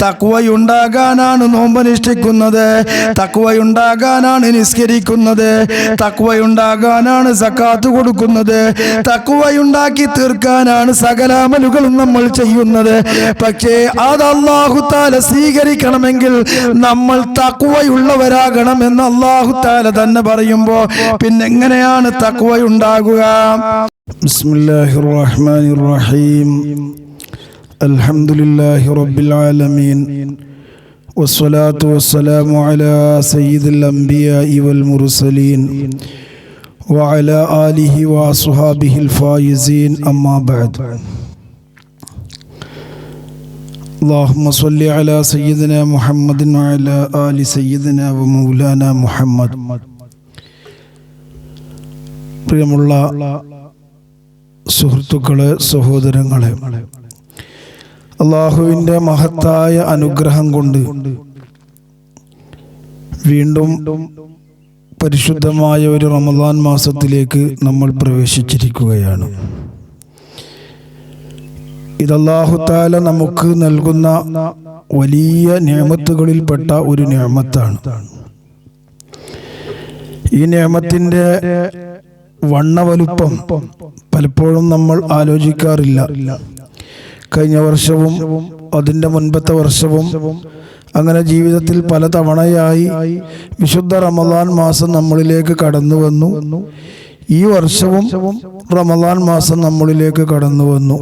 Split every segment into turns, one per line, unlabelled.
തഖ്വയുണ്ടാകാനാണ് നോമ്പനുഷ്ഠിക്കുന്നത്, തഖ്വയുണ്ടാകാനാണ് നിസ്കരിക്കുന്നത്, തഖ്വയുണ്ടാകാനാണ് സക്കാത്ത് കൊടുക്കുന്നത്, തഖ്വയുണ്ടാക്കി തീർക്കാനാണ് സകല അമലുകളും നമ്മൾ ചെയ്യുന്നത്. പക്ഷേ അത് അല്ലാഹു തആല സ്വീകരിക്കണമെങ്കിൽ നമ്മൾ തഖ്വയുള്ളവരാകണമെന്ന് അല്ലാഹു തആല തന്നെ പറയുമ്പോൾ പിന്നെ എങ്ങനെയാണ് തഖ്വയുണ്ടാകുക? ബിസ്മില്ലാഹിർ റഹ്മാനിർ റഹീം. അൽഹംദുലില്ലാഹി റബ്ബിൽ ആലമീൻ വസ്സലാത്തു വസ്സലാമു അലാ സയ്യിദിൽ അംബിയാഇ വൽ മുർസലീൻ വഅലാ ആലിഹി വഅസ്ഹാബിഹിൽ ഫായിസീൻ. അമ്മാ ബഅദ്. اللهم صل على سيدنا محمد وعلى آل سيدنا ومولانا محمد. പ്രിയമുള്ള സുഹൃത്തുക്കളെ, സഹോദരങ്ങളെ, അല്ലാഹുവിൻ്റെ മഹത്തായ അനുഗ്രഹം കൊണ്ട് വീണ്ടും പരിശുദ്ധമായ ഒരു റമദാൻ മാസത്തിലേക്ക് നമ്മൾ പ്രവേശിച്ചിരിക്കുകയാണ്. ഇത് അല്ലാഹു തആല നമുക്ക് നൽകുന്ന വലിയ നിഅമത്തുകളിൽപ്പെട്ട ഒരു നിഅമത്താണ്. ഈ നിഅമത്തിൻ്റെ വണ്ണവലുപ്പം പലപ്പോഴും നമ്മൾ ആലോചിക്കാറില്ല. കഴിഞ്ഞ വർഷവും അതിൻ്റെ മുൻപത്തെ വർഷവും അങ്ങനെ ജീവിതത്തിൽ പല തവണയായി വിശുദ്ധ റമദാൻ മാസം നമ്മളിലേക്ക് കടന്നു വന്നു. ഈ വർഷവും റമദാൻ മാസം നമ്മളിലേക്ക് കടന്നു വന്നു.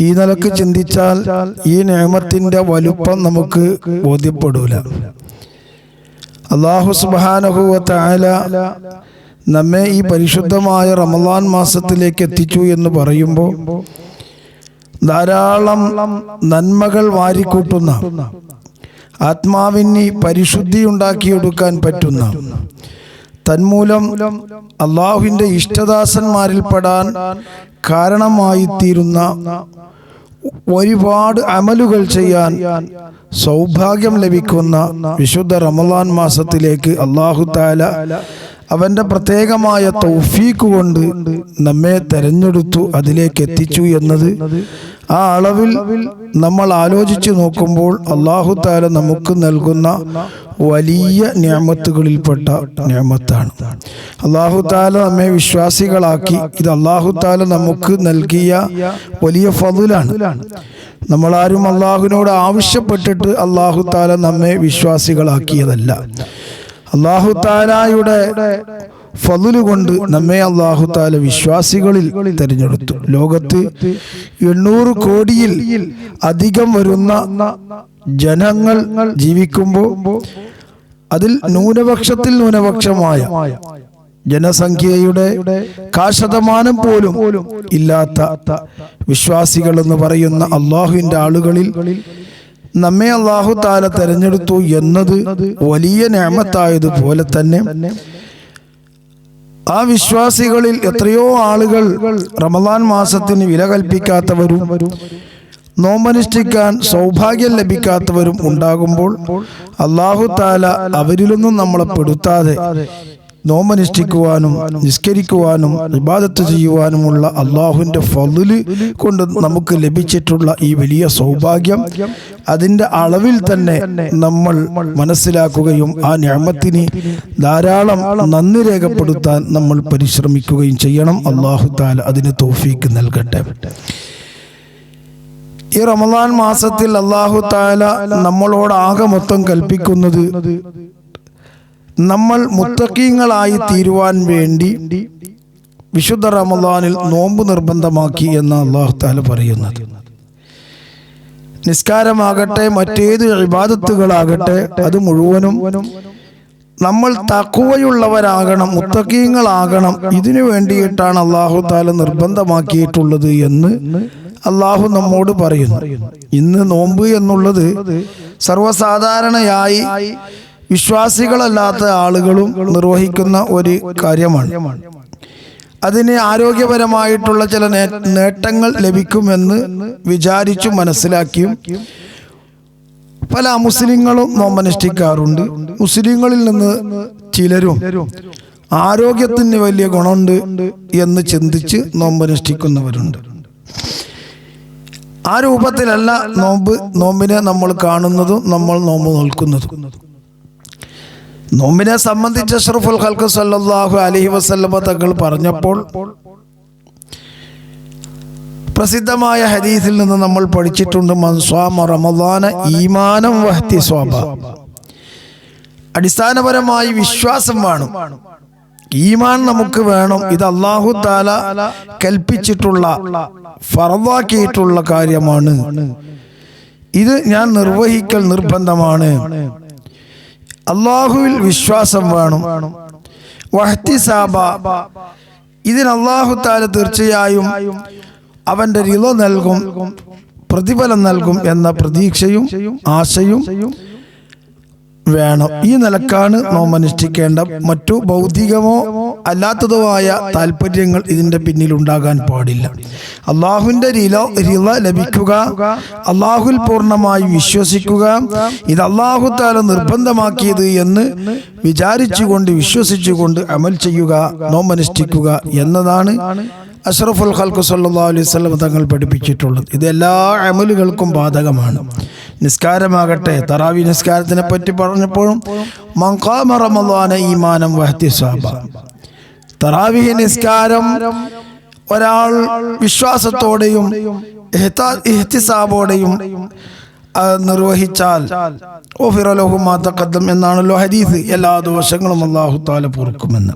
ഈ നിലക്ക് ചിന്തിച്ചാൽ ഈ നിഅമത്തിന്റെ വലുപ്പം നമുക്ക് ബോധ്യപ്പെടൂല. അല്ലാഹു സുബ്ഹാനഹു വ തആല നമ്മെ ഈ പരിശുദ്ധമായ റമദാൻ മാസത്തിലേക്ക് എത്തിച്ചു എന്ന് പറയുമ്പോൾ ധാരാളം നന്മകൾ വാരിക്കൂട്ടുന്ന, ആത്മാവിന് പരിശുദ്ധി ഉണ്ടാക്കിയെടുക്കാൻ പറ്റുന്ന, തന്മൂലം അല്ലാഹുവിൻ്റെ ഇഷ്ടദാസന്മാരിൽ പെടാൻ കാരണമായി തീരുന്ന ഒരുപാട് അമലുകൾ ചെയ്യാൻ സൗഭാഗ്യം ലഭിക്കുന്ന വിശുദ്ധ റമദാൻ മാസത്തിലേക്ക് അല്ലാഹു തആല അവൻ്റെ പ്രത്യേകമായ തൗഫീഖ് കൊണ്ട് നമ്മെ തെരഞ്ഞെടുത്തു, അതിലേക്ക് എത്തിച്ചു എന്നത് ആ അളവിൽ നമ്മൾ ആലോചിച്ച് നോക്കുമ്പോൾ അല്ലാഹു തആല നമുക്ക് നൽകുന്ന വലിയ നിഅമത്തുകളിൽപ്പെട്ട നിഅമത്താണ്. അല്ലാഹു തആല നമ്മെ വിശ്വാസികളാക്കി. ഇത് അല്ലാഹു തആല നമുക്ക് നൽകിയ വലിയ ഫضലാണ്. നമ്മളാരും അല്ലാഹുവിനോട് ആവശ്യപ്പെട്ടിട്ട് അല്ലാഹു തആല നമ്മെ വിശ്വാസികളാക്കിയതല്ല. അല്ലാഹു തആലയുടെ ഫضല് കൊണ്ട് നമ്മെ അല്ലാഹു തആല വിശ്വാസികളിൽ തിരഞ്ഞെടുത്തു. ലോകത്ത് 800 കോടിയിൽ അധികം വരുന്ന ജനങ്ങൾ ജീവിക്കുമ്പോൾ അതിൽ ന്യൂനപക്ഷത്തിൽ ന്യൂനപക്ഷമായ ജനസംഖ്യയുടെ 1% പോലും ഇല്ലാത്ത വിശ്വാസികൾ എന്ന് പറയുന്ന അല്ലാഹുവിൻ്റെ ആളുകളിൽ നമ്മെ അല്ലാഹു തആല തെരഞ്ഞെടുത്തു എന്നത് വലിയ നിഅമത്തായതുപോലെ തന്നെ ആ വിശ്വാസികളിൽ എത്രയോ ആളുകൾ റമദാൻ മാസത്തിന് വില കൽപ്പിക്കാത്തവരും നോമ്പനുഷ്ഠിക്കാൻ സൗഭാഗ്യം ലഭിക്കാത്തവരും ഉണ്ടാകുമ്പോൾ അല്ലാഹു തആല അവരിലൊന്നും നമ്മളെ പെടുത്താതെ നോമ്പനുഷ്ഠിക്കുവാനും നിസ്കരിക്കുവാനും ഇബാദത്ത് ചെയ്യുവാനുമുള്ള അല്ലാഹുവിൻ്റെ ഫضല് കൊണ്ട് നമുക്ക് ലഭിച്ചിട്ടുള്ള ഈ വലിയ സൗഭാഗ്യം അതിൻ്റെ അളവിൽ തന്നെ നമ്മൾ മനസ്സിലാക്കുകയും ആ നിഅമത്തിന് ധാരാളം നന്ദി രേഖപ്പെടുത്താൻ നമ്മൾ പരിശ്രമിക്കുകയും ചെയ്യണം. അല്ലാഹു തആല അതിന് തൗഫീഖ് നൽകട്ടെ. ഈ റമദാൻ മാസത്തിൽ അല്ലാഹു തആല നമ്മളോട് ആകെ മൊത്തം കൽപ്പിക്കുന്നത് നമ്മൾ മുത്തഖീങ്ങളായി തീരുവാൻ വേണ്ടി വിശുദ്ധ റമദാനിൽ നോമ്പ് നിർബന്ധമാക്കി എന്ന് അല്ലാഹു തആല പറയുന്നത്. നിസ്കാരമാകട്ടെ, മറ്റേത് ഇബാദത്തുകളാകട്ടെ, അത് മുഴുവനും നമ്മൾ തഖ്വയുള്ളവരാകണം, മുത്തഖീങ്ങളാകണം. ഇതിനു വേണ്ടിയിട്ടാണ് അല്ലാഹു തആല നിർബന്ധമാക്കിയിട്ടുള്ളത് എന്ന് അല്ലാഹു നമ്മോട് പറയുന്നു. ഇന്ന് നോമ്പ് എന്നുള്ളത് സർവ്വസാധാരണയായി വിശ്വാസികളല്ലാത്ത ആളുകളും നിർവഹിക്കുന്ന ഒരു കാര്യമാണ്. അതിന് ആരോഗ്യപരമായിട്ടുള്ള ചില നേട്ടങ്ങൾ ലഭിക്കുമെന്ന് വിചാരിച്ചു മനസ്സിലാക്കിയും പല മുസ്ലിങ്ങളും നോമ്പനുഷ്ഠിക്കാറുണ്ട്. മുസ്ലിങ്ങളിൽ നിന്ന് ചിലരും ആരോഗ്യത്തിന് വലിയ ഗുണമുണ്ട് എന്ന് ചിന്തിച്ച് നോമ്പനുഷ്ഠിക്കുന്നവരുണ്ട്. ആ രൂപത്തിലല്ല നോമ്പിനെ നമ്മൾ കാണുന്നതും നമ്മൾ നോമ്പ് നോൽക്കുന്നതും. നോമ്പിനെ സംബന്ധിച്ച് അഷ്റഫുൽ ഖൽഖ് സല്ലല്ലാഹു അലൈഹി വസല്ലമ തങ്ങൾ പറഞ്ഞപ്പോൾ പ്രസിദ്ധമായ ഹദീസിൽ നിന്ന് നമ്മൾ പഠിച്ചിട്ടുണ്ട്, മൻ സ്വാമ റമളാന ഈമാനം വഹ്തിസാബ. അടിസ്ഥാനപരമായി വിശ്വാസം വേണം, ഈമാൻ നമുക്ക് വേണം. ഇത് അല്ലാഹു തആല കൽപ്പിച്ചിട്ടുള്ള ഫർളാക്കിയിട്ടുള്ള കാര്യമാണ്. ഇത് ഞാൻ നിർവഹിക്കൽ നിർബന്ധമാണ്. അല്ലാഹുവിൽ വിശ്വാസം വേണം. വഹ്തിസാബ, ഇതിന് അല്ലാഹു തആല തീർച്ചയായും അവന്റെ റിള നൽകും, പ്രതിഫലം നൽകും എന്ന പ്രതീക്ഷയും ആശയും വേണം. ഈ നിലക്കാണ് നോമ്പനുഷ്ഠിക്കേണ്ട. മറ്റു ഭൗതികമോ അല്ലാത്തതോ ആയ താല്പര്യങ്ങൾ ഇതിന്റെ പിന്നിൽ ഉണ്ടാകാൻ പാടില്ല. അള്ളാഹുവിന്റെ റിള ലഭിക്കുക, അള്ളാഹുൽ പൂർണ്ണമായി വിശ്വസിക്കുക, ഇത് അള്ളാഹു തആല നിർബന്ധമാക്കിയത് എന്ന് വിചാരിച്ചുകൊണ്ട് വിശ്വസിച്ചുകൊണ്ട് അമൽ ചെയ്യുക, നോമ്പനുഷ്ഠിക്കുക എന്നതാണ് അഷ്റഫുൽ ഖൽഖ് സല്ലല്ലാഹു അലൈഹി വസല്ലം തങ്ങൾ പഠിപ്പിച്ചിട്ടുള്ളത്. ഇത് എല്ലാ അമലുകൾക്കും ബാധകമാണ്. നിസ്കാരമാകട്ടെ, തറാവി നിസ്കാരത്തിനെ പറ്റി പറഞ്ഞപ്പോഴും മൻ ഖാമ റമളാന ഈമാനം വഹ്തിസാബ, തറാവീഹ് നിസ്കാരം ഒരാൾ വിശ്വാസത്തോടെയും ഇഹ്തിസാബോടെയും നിർവഹിച്ചാൽ ഗുഫിറ ലഹു മാ തഖദ്ദം എന്നാണല്ലോ ഹദീസ്. എല്ലാ ദോഷങ്ങളും അല്ലാഹു തആല പൊറുക്കുമെന്ന്.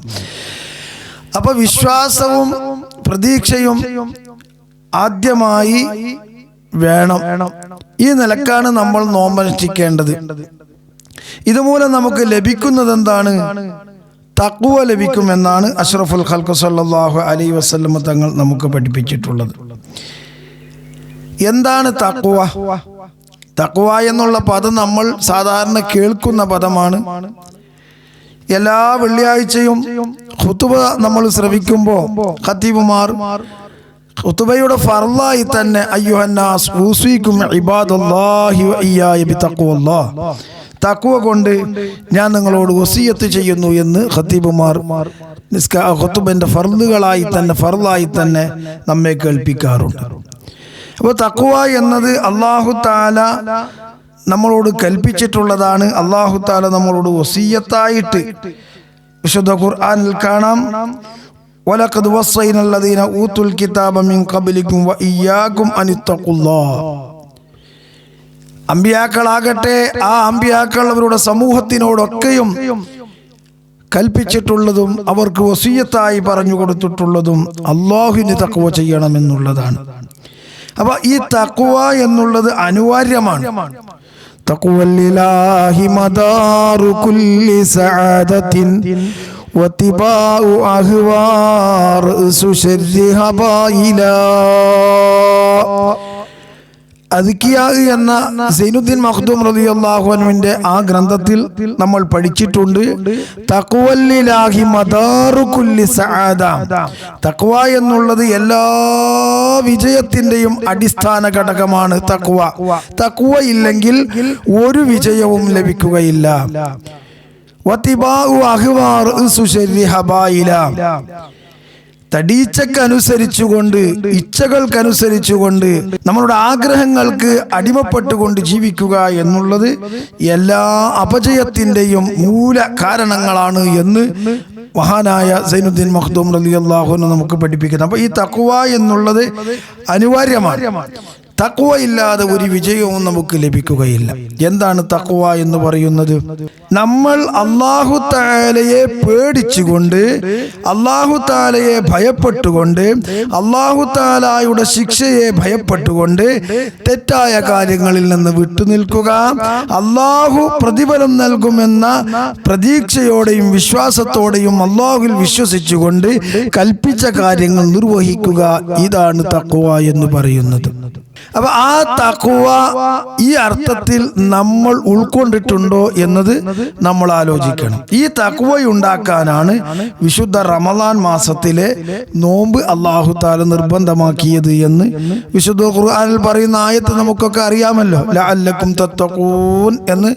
അപ്പൊ വിശ്വാസവും പ്രതീക്ഷയും ആദ്യമായി വേണം. ഈ നിലക്കാണ് നമ്മൾ നോമ്പനുഷ്ഠിക്കേണ്ടത്. ഇതുമൂലം നമുക്ക് ലഭിക്കുന്നത് എന്താണ്? തഖ്വ ലഭിക്കുമെന്നാണ് അഷ്റഫുൽ ഖൽഖ് സല്ലല്ലാഹു അലൈഹി വസല്ലം തങ്ങൾ നമുക്ക് പഠിപ്പിച്ചിട്ടുള്ളത്. എന്താണ് തഖ്വ? തഖ്വ എന്നുള്ള പദം നമ്മൾ സാധാരണ കേൾക്കുന്ന പദമാണ്. എല്ലാ വെള്ളിയാഴ്ചയും ഖുതുബ നമ്മൾ ശ്രവിക്കുമ്പോൾ ഖതീബുമാർ ഖുതുബയുടെ ഫർളായി തന്നെ അയ്യുഹന്നാസ് ഊസീകും ഇബാദല്ലാഹി വ ഇയ്യായ ബിതഖ്വല്ലാഹ്, തഖ്വ കൊണ്ട് ഞാൻ നിങ്ങളോട് വസിയത്ത് ചെയ്യുന്നു എന്ന് ഖതീബുമാർ ഖുതുബന്റെ ഫർളായി തന്നെ നമ്മെ കേൾപ്പിക്കാറുണ്ട്. അപ്പോൾ തഖ്വ എന്നത് അല്ലാഹു തആല നമ്മളോട് കൽപ്പിച്ചിട്ടുള്ളതാണ്. അല്ലാഹു തആല നമ്മളോട് വസിയത്തായിട്ട് വിശുദ്ധ ഖുർആനിൽ കാണാം, വലഖദ് വസ്സൈന അല്ലദീന ഊതുൽ കിതാബ മിൻ ഖബ്ലികും വ ഇയ്യാകും അനിത്തഖുല്ലാഹ്. അമ്പിയാക്കളാകട്ടെ, ആ അമ്പിയാക്കൾ അവരുടെ സമൂഹത്തിനോടൊക്കെയും കൽപ്പിച്ചിട്ടുള്ളതും അവർക്ക് വസിയത്തായി പറഞ്ഞു കൊടുത്തിട്ടുള്ളതും അല്ലാഹുവിന് തഖ്വ ചെയ്യണമെന്നുള്ളതാണ്. അപ്പൊ ഈ തഖ്വ എന്നുള്ളത് അനിവാര്യമാണ്. തഖ്വലില്ലാഹി മദാറു കുല്ലി സഅദത്തിൻ വതിബാഉ അഹ്വാർ സുശർരിഹ ബായിലാ. അദ്കിയ എന്ന സൈനുദ്ദീൻ മഖ്ദൂം റളിയല്ലാഹു അൻഹുവിന്റെ ആ ഗ്രന്ഥത്തിൽ നമ്മൾ പഠിച്ചിട്ടുണ്ട്, തഖ്വലില്ലാഹി മദാറു കുല്ലി സഅദ. തഖ്വ എന്നുള്ളത് എല്ലാ വിജയത്തിന്റെയും അടിസ്ഥാന ഘടകമാണ്. തഖ്വ ഇല്ലെങ്കിൽ ഒരു വിജയവും ലഭിക്കുകയില്ല. വതിബാഉ അഹ്വാർ സുശർരിഹ ബായിലാ. തടീച്ചക്കനുസരിച്ചുകൊണ്ട്, ഇച്ഛകൾക്കനുസരിച്ചുകൊണ്ട്, നമ്മളുടെ ആഗ്രഹങ്ങൾക്ക് അടിമപ്പെട്ടുകൊണ്ട് ജീവിക്കുക എന്നുള്ളത് എല്ലാ അപജയത്തിന്റെയും മൂല കാരണങ്ങളാണ് എന്ന് മഹാനായ സൈനുദ്ദീൻ മഖ്ദൂം റളിയല്ലാഹു അൻഹു നമുക്ക് പഠിപ്പിക്കുന്നത്. അപ്പൊ ഈ തഖ്വ എന്നുള്ളത് അനിവാര്യമാണ്. തഖ്വ ഇല്ലാതെ ഒരു വിജയവും നമുക്ക് ലഭിക്കുകയില്ല. എന്താണ് തഖ്വ എന്ന് പറയുന്നത്? നമ്മൾ അല്ലാഹു തആലയെ പേടിച്ചുകൊണ്ട്, അല്ലാഹു തആലയെ ഭയപ്പെട്ടുകൊണ്ട്, അല്ലാഹു തആലയുടെ ശിക്ഷയെ ഭയപ്പെട്ടുകൊണ്ട് തെറ്റായ കാര്യങ്ങളിൽ നിന്ന് വിട്ടുനിൽക്കുക, അല്ലാഹു പ്രതിഫലം നൽകുമെന്ന പ്രതീക്ഷയോടെയും വിശ്വാസത്തോടെയും അല്ലാഹുവിൽ വിശ്വസിച്ചുകൊണ്ട് കൽപ്പിച്ച കാര്യങ്ങൾ നിർവഹിക്കുക. ഇതാണ് തഖ്വ എന്ന് പറയുന്നത്. അപ്പൊ ആ തഖ്വ ഈ അർത്ഥത്തിൽ നമ്മൾ ഉൾക്കൊണ്ടിട്ടുണ്ടോ എന്നത് നമ്മൾ ആലോചിക്കണം. ഈ തഖ്വ ഉണ്ടാക്കാനാണ് വിശുദ്ധ റമളാൻ മാസത്തിലെ നോമ്പ് അല്ലാഹു തആല നിർബന്ധമാക്കിയത് എന്ന് വിശുദ്ധ ഖുർആനിൽ പറയുന്ന ആയത്ത് നമുക്കൊക്കെ അറിയാമല്ലോ. ലഅല്ലക്കും തത്തഖൂൻ എന്ന്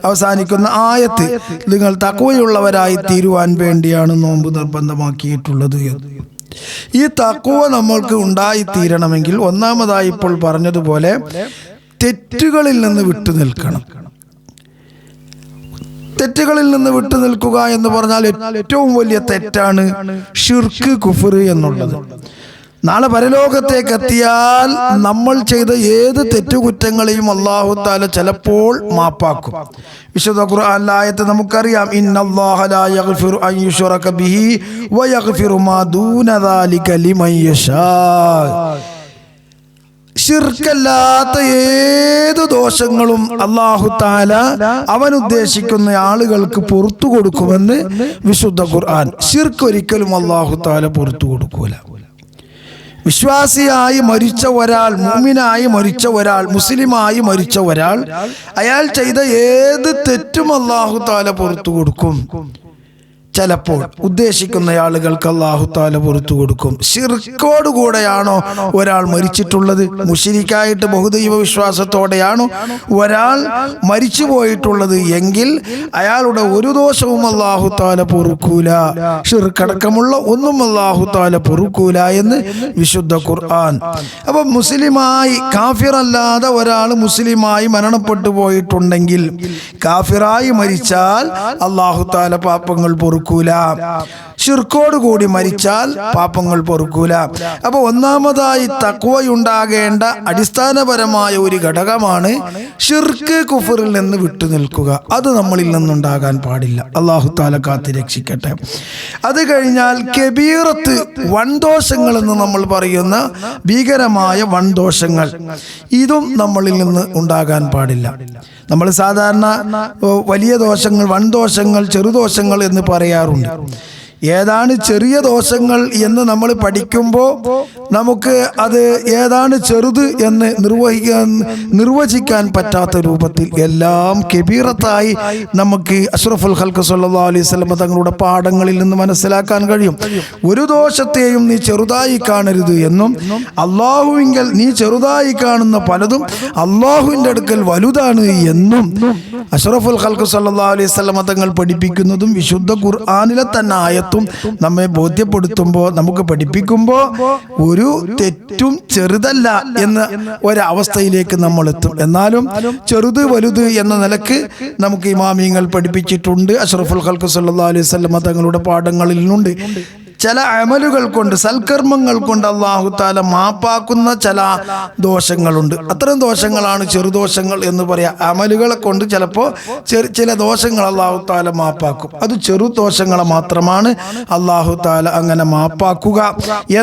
അവസാനിക്കുന്ന ആയത്ത്, നിങ്ങൾ തഖ്വയുള്ളവരായി തീരുവാൻ വേണ്ടിയാണ് നോമ്പ് നിർബന്ധമാക്കിയിട്ടുള്ളത്. ഈ തഖ്വ നമ്മൾക്ക് ഉണ്ടായിത്തീരണമെങ്കിൽ ഒന്നാമതായി ഇപ്പോൾ പറഞ്ഞതുപോലെ തെറ്റുകളിൽ നിന്ന് വിട്ടുനിൽക്കണം. തെറ്റുകളിൽ നിന്ന് വിട്ടുനിൽക്കുക എന്ന് പറഞ്ഞാൽ ഏറ്റവും വലിയ തെറ്റാണ് ഷിർക്ക്, കുഫ്ർ എന്നുള്ളത്. നാളെ പരലോകത്തേക്ക് എത്തിയാൽ നമ്മൾ ചെയ്ത ഏത് തെറ്റുകുറ്റങ്ങളെയും അല്ലാഹു തആല ചിലപ്പോൾ മാപ്പാക്കും. വിശുദ്ധ ഖുർആനിലെ ആയത്ത് നമുക്കറിയാം, ഇന്നല്ലാഹ ലാ യഗ്ഫിറു അൻ യുശ്റക ബിഹി വയഗ്ഫിറു മാ ദൂന ദാലിക ലിമൻ യശാ. ശിർക്കല്ലാത്ത ഏത് ദോഷങ്ങളും അല്ലാഹു തആല അവൻ ഉദ്ദേശിക്കുന്ന ആളുകൾക്ക് പുറത്തു കൊടുക്കുമെന്ന് വിശുദ്ധ ഖുർആൻ. ശിർക്ക് ഒരിക്കലും അല്ലാഹു തആല പുറത്തു കൊടുക്കൂല. വിശ്വാസിയായി മരിച്ച ഒരാൾ, മുഅ്മിനായി മരിച്ച ഒരാൾ, മുസ്ലിമായി മരിച്ച ഒരാൾ, അയാൾ ചെയ്ത ഏത് തെറ്റും അല്ലാഹു തആല പുറത്തു കൊടുക്കും. ചിലപ്പോൾ ഉദ്ദേശിക്കുന്ന ആളുകൾക്ക് അല്ലാഹു തആല പുറത്തു കൊടുക്കും. ശിർക്കോട് കൂടെയാണോ ഒരാൾ മരിച്ചിട്ടുള്ളത്, മുശ്രിക്കായിട്ട് ബഹുദൈവ വിശ്വാസത്തോടെയാണോ ഒരാൾ മരിച്ചു പോയിട്ടുള്ളത് എങ്കിൽ അയാളുടെ ഒരു ദോഷവും അല്ലാഹു തആല പൊറുക്കൂല. ശിർക്കടക്കമുള്ള ഒന്നും അല്ലാഹു തആല പൊറുക്കൂല എന്ന് വിശുദ്ധ ഖുർആൻ. അപ്പൊ മുസ്ലിമായി, കാഫിറല്ലാതെ ഒരാൾ മുസ്ലിമായി മരണപ്പെട്ടു പോയിട്ടുണ്ടെങ്കിൽ, കാഫിറായി മരിച്ചാൽ അല്ലാഹു തആല പാപങ്ങൾ പൊറുക്കൂല. ശിർക്കോട് കൂടി മരിച്ചാൽ പാപങ്ങൾ പൊറുക്കൂല. അപ്പൊ ഒന്നാമതായി തഖ്വയുണ്ടാകേണ്ട അടിസ്ഥാനപരമായ ഒരു ഘടകമാണ് ശിർക്ക്, കുഫറിൽ നിന്ന് വിട്ടുനിൽക്കുക. അത് നമ്മളിൽ നിന്നുണ്ടാകാൻ പാടില്ല. അല്ലാഹു തആല കാത്ത് രക്ഷിക്കട്ടെ. അത് കഴിഞ്ഞാൽ കബീറത്ത്, വൻദോഷങ്ങൾ എന്ന് നമ്മൾ പറയുന്ന ഭീകരമായ വൻദോഷങ്ങൾ, ഇതും നമ്മളിൽ നിന്ന് ഉണ്ടാകാൻ പാടില്ല. നമ്മൾ സാധാരണ വലിയ ദോഷങ്ങൾ, വൻദോഷങ്ങൾ, ചെറുദോഷങ്ങൾ എന്ന് പറയാറുണ്ട്. ഏതാണ് ചെറിയ ദോഷങ്ങൾ എന്ന് നമ്മൾ പഠിക്കുമ്പോൾ നമുക്ക് അത് ഏതാണ് ചെറുത് എന്ന് നിർവചിക്കാൻ പറ്റാത്ത രൂപത്തിൽ എല്ലാം കബീറത്തായി നമുക്ക് അഷ്റഫുൽ ഖൽഖ് സല്ലല്ലാഹു അലൈഹി വസല്ലം തങ്ങളുടെ പാഠങ്ങളിൽ നിന്ന് മനസ്സിലാക്കാൻ കഴിയും. ഒരു ദോഷത്തെയും നീ ചെറുതായി കാണരുത് എന്നും, അല്ലാഹുവിങ്കൽ നീ ചെറുതായി കാണുന്ന പലതും അല്ലാഹുവിൻ്റെ അടുക്കൽ വലുതാണ് എന്നും അഷ്റഫുൽ ഖൽഖ് സല്ലല്ലാഹു അലൈഹി വസല്ലം തങ്ങൾ പഠിപ്പിക്കുന്നതും വിശുദ്ധ ഖുർആനിലെ തന്നെ ആയത്തും നമ്മെ ബോധ്യപ്പെടുത്തുമ്പോൾ, നമുക്ക് പഠിപ്പിക്കുമ്പോൾ ഒരു തെറ്റും ചെറുതല്ല എന്ന ഒരവസ്ഥയിലേക്ക് നമ്മൾ എത്തും. എന്നാലും ചെറുത് വലുത് എന്ന നിലക്ക് നമുക്ക് ഇമാമിയങ്ങൾ പഠിപ്പിച്ചിട്ടുണ്ട്. അഷ്റഫുൽ ഖൽഖ് സല്ലല്ലാഹു അലൈഹി വസല്ലം തങ്ങളുടെ പാഠങ്ങളിലുണ്ട്. ചില അമലുകൾ കൊണ്ട്, സൽക്കർമ്മങ്ങൾ കൊണ്ട് അല്ലാഹു തആല മാപ്പാക്കുന്ന ചില ദോഷങ്ങളുണ്ട്. അത്തരം ദോഷങ്ങളാണ് ചെറുദോഷങ്ങൾ എന്ന് പറയാം. അമലുകളെ കൊണ്ട് ചിലപ്പോൾ ചില ദോഷങ്ങൾ അല്ലാഹു തആല മാപ്പാക്കും. അത് ചെറുദോഷങ്ങളെ മാത്രമാണ് അല്ലാഹു തആല അങ്ങനെ മാപ്പാക്കുക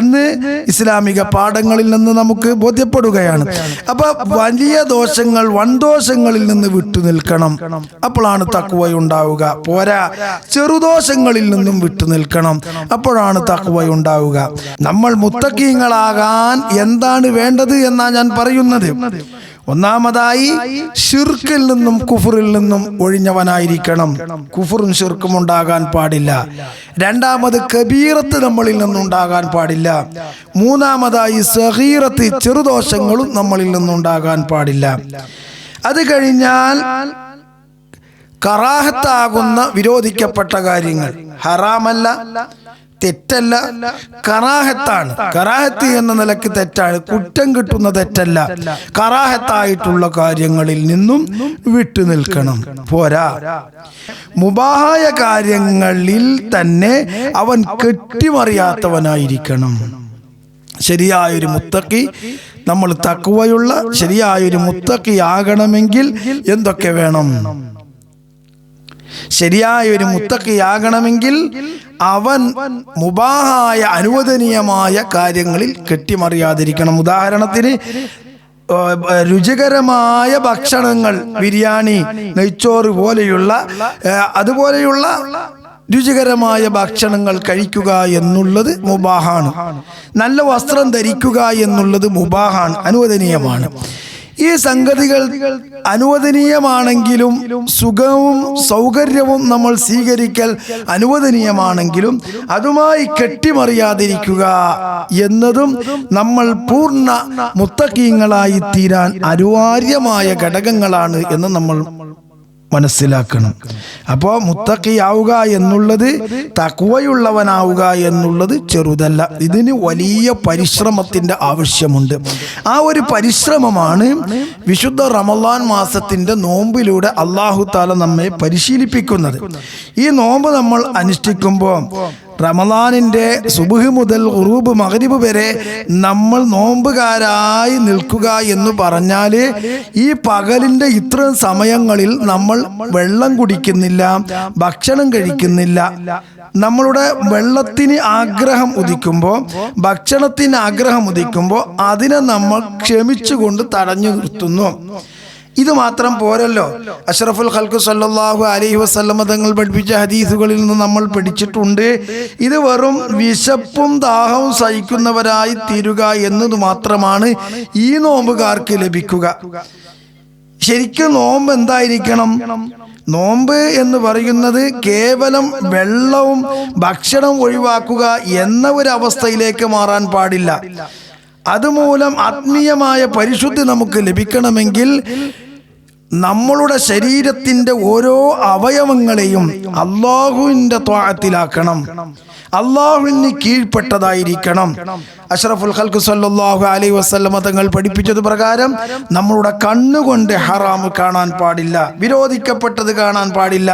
എന്ന് ഇസ്ലാമിക പാഠങ്ങളിൽ നിന്ന് നമുക്ക് ബോധ്യപ്പെടുകയാണ്. അപ്പൊ വലിയ ദോഷങ്ങൾ, വൻദോഷങ്ങളിൽ നിന്ന് വിട്ടുനിൽക്കണം. അപ്പോഴാണ് തഖ്വയുണ്ടാവുക. പോരാ, ചെറുദോഷങ്ങളിൽ നിന്നും വിട്ടുനിൽക്കണം. അപ്പോഴാണ് തഖ്വയുണ്ടാവുക. നമ്മൾ മുത്തഖീങ്ങളാകാൻ എന്താണ് വേണ്ടത് എന്നാ ഞാൻ പറയുന്നത്. ഒന്നാമതായി ശിർക്കിൽ നിന്നും കുഫറിൽ നിന്നും ഒഴിഞ്ഞവനായിരിക്കണം. കുഫറും ശിർക്കും ഉണ്ടാകാൻ പാടില്ല. രണ്ടാമത് കബീറത്ത് നമ്മളിൽ നിന്നുണ്ടാകാൻ പാടില്ല. മൂന്നാമതായി സഗീറത്ത്, ചെറുദോഷങ്ങളും നമ്മളിൽ നിന്നുണ്ടാകാൻ പാടില്ല. അത് കഴിഞ്ഞാൽ കറാഹത്താകുന്ന വിരോധിക്കപ്പെട്ട കാര്യങ്ങൾ, ഹറാമല്ല, തെറ്റല്ല, കറാഹത്താണ്. കറാഹത്ത് എന്ന നിലക്ക് തെറ്റാണ്, കുറ്റം കിട്ടുന്ന തെറ്റല്ല. കറാഹത്തായിട്ടുള്ള കാര്യങ്ങളിൽ നിന്നും വിട്ടുനിൽക്കണം. പോരാ, മുബാഹായ കാര്യങ്ങളിൽ തന്നെ അവൻ കെട്ടിമറിയാത്തവനായിരിക്കണം. ശരിയായൊരു മുത്തഖി, നമ്മൾ തഖ്വയുള്ള ശരിയായൊരു മുത്തഖിയാകണമെങ്കിൽ എന്തൊക്കെ വേണം? ശരിയായൊരു മുത്തഖിയാകണമെങ്കിൽ അവൻ മുബാഹായ, അനുവദനീയമായ കാര്യങ്ങളിൽ കെട്ടിമറിയാതിരിക്കണം. ഉദാഹരണത്തിന് രുചികരമായ ഭക്ഷണങ്ങൾ, ബിരിയാണി, നെയ്ച്ചോറ് പോലെയുള്ള അതുപോലെയുള്ള രുചികരമായ ഭക്ഷണങ്ങൾ കഴിക്കുക എന്നുള്ളത് മുബാഹാണ്. നല്ല വസ്ത്രം ധരിക്കുക എന്നുള്ളത് മുബാഹാണ്, അനുവദനീയമാണ്. ഈ സംഗതികൾ അനുവദനീയമാണെങ്കിലും, സുഖവും സൗകര്യവും നമ്മൾ സ്വീകരിക്കൽ അനുവദനീയമാണെങ്കിലും അതുമായി കെട്ടിമറിയാതിരിക്കുക എന്നതും നമ്മൾ പൂർണ്ണ മുത്തഖീങ്ങളായി തീരാൻ അനിവാര്യമായ ഘടകങ്ങളാണ് എന്ന് നമ്മൾ മനസ്സിലാക്കണം. അപ്പോൾ മുത്തഖിയാവുക എന്നുള്ളത്, തഖ്വയുള്ളവനാവുക എന്നുള്ളത് ചെറുതല്ല. ഇതിന് വലിയ പരിശ്രമത്തിൻ്റെ ആവശ്യമുണ്ട്. ആ ഒരു പരിശ്രമമാണ് വിശുദ്ധ റമളാൻ മാസത്തിൻ്റെ നോമ്പിലൂടെ അല്ലാഹു തആല നമ്മെ പരിശീലിപ്പിക്കുന്നത്. ഈ നോമ്പ് നമ്മൾ അനുഷ്ഠിക്കുമ്പോൾ റമളാനിൻ്റെ സുബ്ഹ് മുതൽ ഖുറൂബ് മഗ്രിബ് വരെ നമ്മൾ നോമ്പുകാരായി നിൽക്കുക എന്ന് പറഞ്ഞാൽ ഈ പകലിൻ്റെ ഇത്രയും സമയങ്ങളിൽ നമ്മൾ വെള്ളം കുടിക്കുന്നില്ല, ഭക്ഷണം കഴിക്കുന്നില്ല. നമ്മളുടെ വെള്ളത്തിന് ആഗ്രഹം ഉദിക്കുമ്പോൾ, ഭക്ഷണത്തിന് ആഗ്രഹം ഉദിക്കുമ്പോൾ അതിനെ നമ്മൾ ക്ഷമിച്ചുകൊണ്ട് തടഞ്ഞു നിർത്തുന്നു. ഇത് മാത്രം പോരല്ലോ. അഷ്റഫുൽ ഖൽഖ് സല്ലല്ലാഹു അലൈഹി വസല്ലം തങ്ങൾ പഠിപ്പിച്ച ഹദീസുകളിൽ നിന്ന് നമ്മൾ പഠിച്ചിട്ടുണ്ട്, ഇത് വെറും വിശപ്പും ദാഹവും സഹിക്കുന്നവരായി തീരുക എന്നത് മാത്രമാണ് ഈ നോമ്പുകാർക്ക് ലഭിക്കുക. ശരിക്കും നോമ്പ് എന്തായിരിക്കണം? നോമ്പ് എന്ന് പറയുന്നത് കേവലം വെള്ളവും ഭക്ഷണം ഒഴിവാക്കുക എന്ന ഒരു അവസ്ഥയിലേക്ക് മാറാൻ പാടില്ല. അതുമൂലം ആത്മീയമായ പരിശുദ്ധി നമുക്ക് ലഭിക്കണമെങ്കിൽ നമ്മളുടെ ശരീരത്തിൻ്റെ ഓരോ അവയവങ്ങളെയും അള്ളാഹുവിൻ്റെ ത്വാഅത്തിലാക്കണം, അള്ളാഹുവിന് കീഴ്പ്പെട്ടതായിരിക്കണം. അഷ്റഫുൽ ഖൽഖ് സല്ലല്ലാഹു അലൈഹി വസല്ലം തങ്ങൾ പഠിപ്പിച്ചത് പ്രകാരം നമ്മളുടെ കണ്ണുകൊണ്ട് ഹറാം കാണാൻ പാടില്ല, വിരോധിക്കപ്പെട്ടത് കാണാൻ പാടില്ല.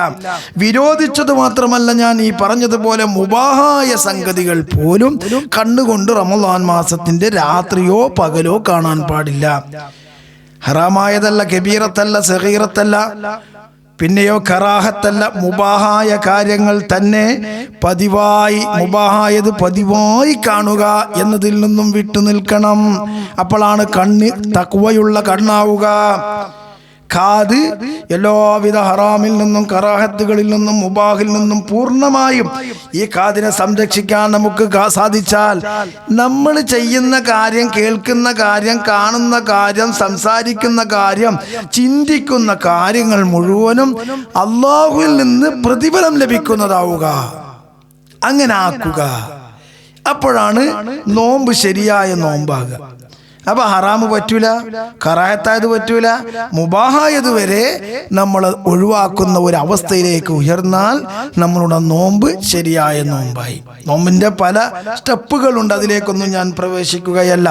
വിരോധിച്ചത് മാത്രമല്ല, ഞാൻ ഈ പറഞ്ഞതുപോലെ മുബാഹായ സംഗതികൾ പോലും കണ്ണുകൊണ്ട് റമളാൻ മാസത്തിന്റെ രാത്രിയോ പകലോ കാണാൻ പാടില്ല. ഹറാമായതല്ല, കബീറത്തല്ല, സഗീറത്തല്ല, പിന്നെയോ കറാഹത്തല്ല, മുബാഹായ കാര്യങ്ങൾ തന്നെ പതിവായി, മുബാഹായത് പതിവായി കാണുക എന്നതിൽ നിന്നും വിട്ടു നിൽക്കണം. അപ്പോഴാണ് കണ്ണ് തഖ്വയുള്ള കണ്ണാവുക. കാത് എല്ലാവിധ ഹറാമിൽ നിന്നും, കറാഹത്തുകളിൽ നിന്നും, മുബാഹിൽ നിന്നും പൂർണ്ണമായും ഈ കാതിനെ സംരക്ഷിക്കാൻ നമുക്ക് സാധിച്ചാൽ നമ്മൾ ചെയ്യുന്ന കാര്യം, കേൾക്കുന്ന കാര്യം, കാണുന്ന കാര്യം, സംസാരിക്കുന്ന കാര്യം, ചിന്തിക്കുന്ന കാര്യങ്ങൾ മുഴുവനും അള്ളാഹുവിൽ നിന്ന് പ്രതിഫലം ലഭിക്കുന്നതാവുക. അങ്ങനെ ആക്കുക. അപ്പോഴാണ് നോമ്പ് ശരിയായ നോമ്പാകുക. അപ്പൊ ഹറാമ് പറ്റൂല, കറാഹത്തായത് പറ്റൂല, മുബാഹായത് വരെ നമ്മൾ ഒഴിവാക്കുന്ന ഒരു അവസ്ഥയിലേക്ക് ഉയർന്നാൽ നമ്മളുടെ നോമ്പ് ശരിയായ നോമ്പായി. നോമ്പിന്റെ പല സ്റ്റെപ്പുകളുണ്ട്, അതിലേക്കൊന്നും ഞാൻ പ്രവേശിക്കുകയല്ല.